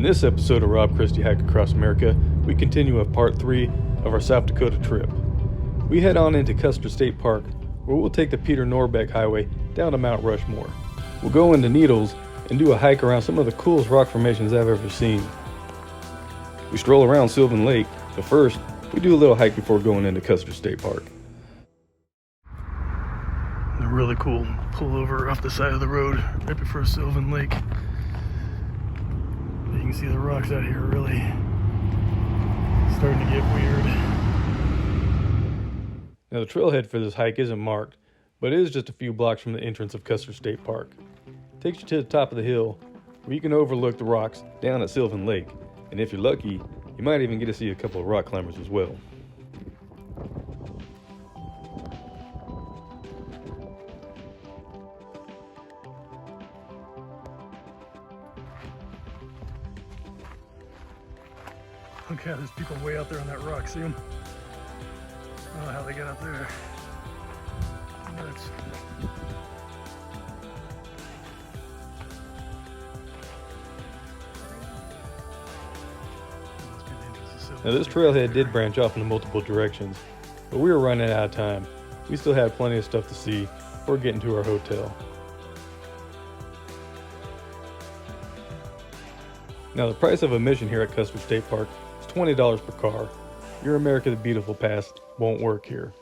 In this episode of Rob Christie Hike Across America, we continue with part 3 of our South Dakota trip. We head on into Custer State Park, where we'll take the Peter Norbeck Highway down to Mount Rushmore. We'll go into Needles and do a hike around some of the coolest rock formations I've ever seen. We stroll around Sylvan Lake, but first, we do a little hike before going into Custer State Park. A really cool pullover off the side of the road right before Sylvan Lake. You can see the rocks out here are really starting to get weird. Now the trailhead for this hike isn't marked, but it is just a few blocks from the entrance of Custer State Park. It takes you to the top of the hill, where you can overlook the rocks down at Sylvan Lake, and if you're lucky, you might even get to see a couple of rock climbers as well. Look how there's people way out there on that rock, see them? I don't know how they get up there. Nuts. Now this trailhead did branch off into multiple directions, but we were running out of time. We still had plenty of stuff to see before getting to our hotel. Now the price of admission here at Custer State Park is $20 per car. Your America the Beautiful pass won't work here.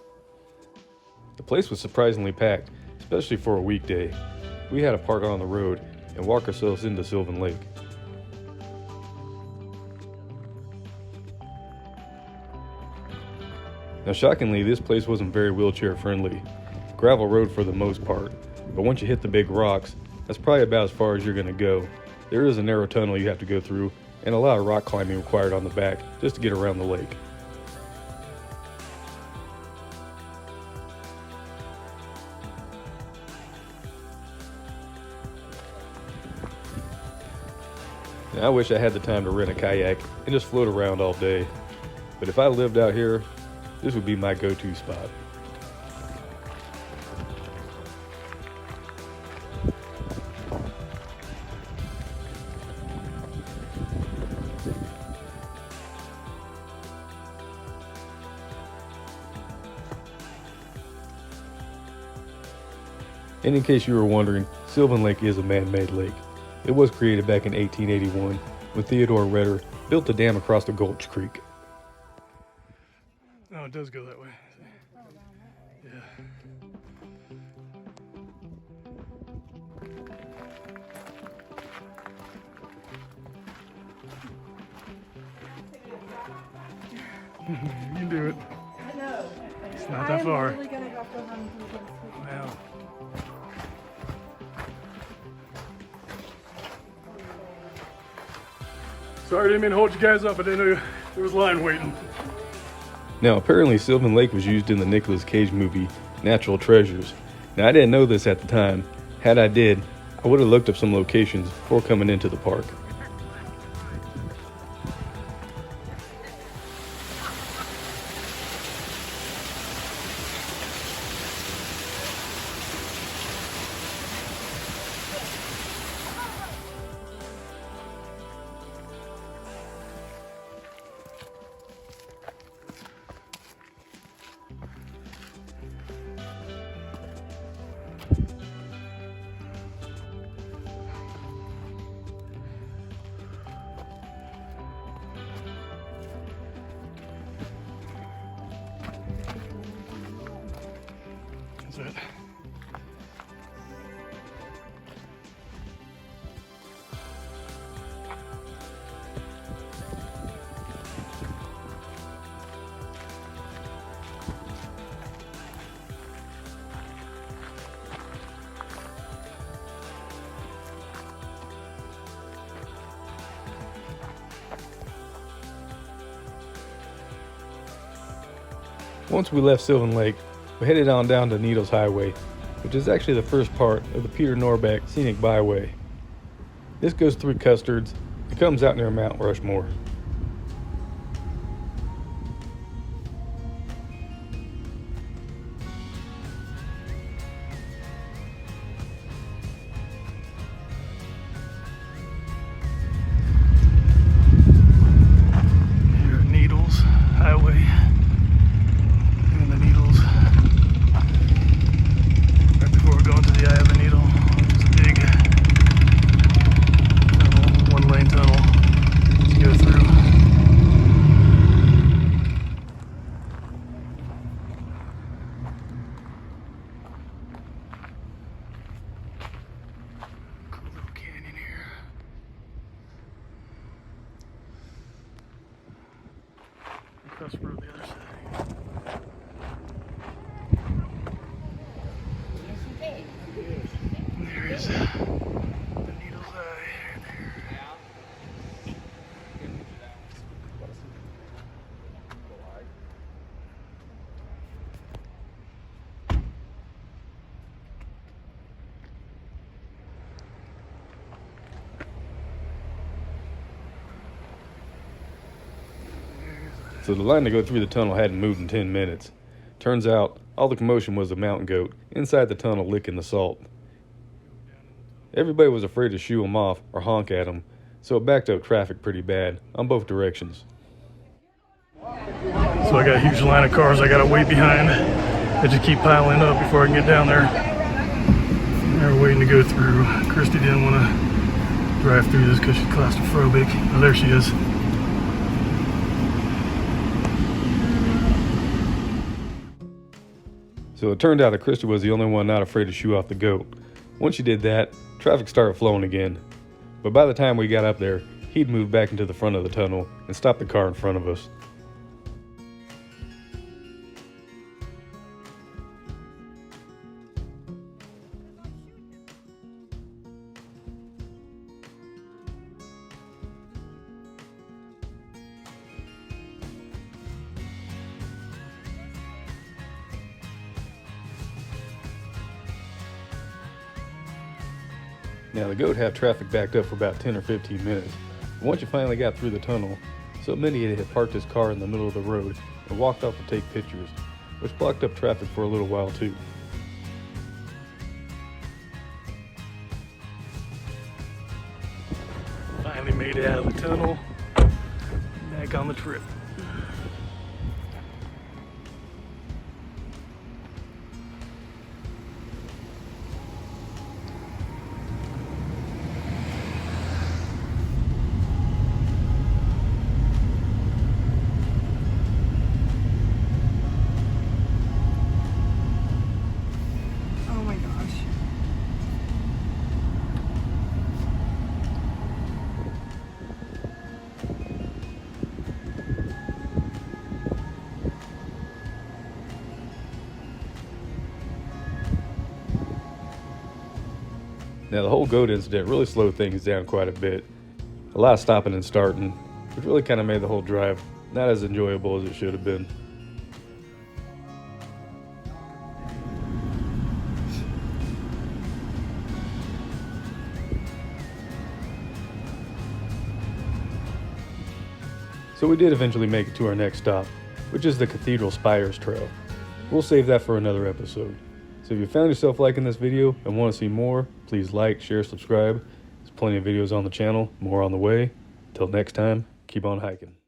The place was surprisingly packed, especially for a weekday. We had to park on the road and walk ourselves into Sylvan Lake. Now shockingly, this place wasn't very wheelchair friendly. Gravel road for the most part, but once you hit the big rocks, that's probably about as far as you're going to go. There is a narrow tunnel you have to go through and a lot of rock climbing required on the back just to get around the lake. Now, I wish I had the time to rent a kayak and just float around all day, but if I lived out here, this would be my go-to spot. And in case you were wondering, Sylvan Lake is a man-made lake. It was created back in 1881 when Theodore Redder built a dam across the Gulch Creek. Oh, it does go that way. Yeah. You can do it. I know. It's not that far. I'm really gonna go for home. Wow. Sorry, I didn't mean to hold you guys up. I didn't know there was a line waiting. Now, apparently Sylvan Lake was used in the Nicolas Cage movie, Natural Treasures. Now, I didn't know this at the time. Had I did, I would have looked up some locations before coming into the park. That's it. Once we left Sylvan Lake, we headed on down to Needles Highway, which is actually the first part of the Peter Norbeck Scenic Byway. This goes through Custards and comes out near Mount Rushmore. across the road the other side. There's the Needle's Eye right there. So the line to go through the tunnel hadn't moved in 10 minutes. Turns out, all the commotion was the mountain goat inside the tunnel licking the salt. Everybody was afraid to shoo him off or honk at him, so it backed up traffic pretty bad on both directions. So I got a huge line of cars I gotta wait behind. They just keep piling up before I can get down there. They're waiting to go through. Christy didn't want to drive through this because she's claustrophobic. Oh, there she is. So it turned out that Krista was the only one not afraid to shoo off the goat. Once she did that, traffic started flowing again. But by the time we got up there, he'd moved back into the front of the tunnel and stopped the car in front of us. Now the goat had traffic backed up for about 10 or 15 minutes, but once you finally got through the tunnel, so many had parked his car in the middle of the road and walked off to take pictures, which blocked up traffic for a little while too. Finally made it out of the tunnel. Back on the trip. Oh my gosh. Now the whole goat incident really slowed things down quite a bit. A lot of stopping and starting, which really kind of made the whole drive not as enjoyable as it should have been. So we did eventually make it to our next stop, which is the Cathedral Spires Trail. We'll save that for another episode. So if you found yourself liking this video and want to see more, please like, share, subscribe. There's plenty of videos on the channel, more on the way. Till next time, keep on hiking.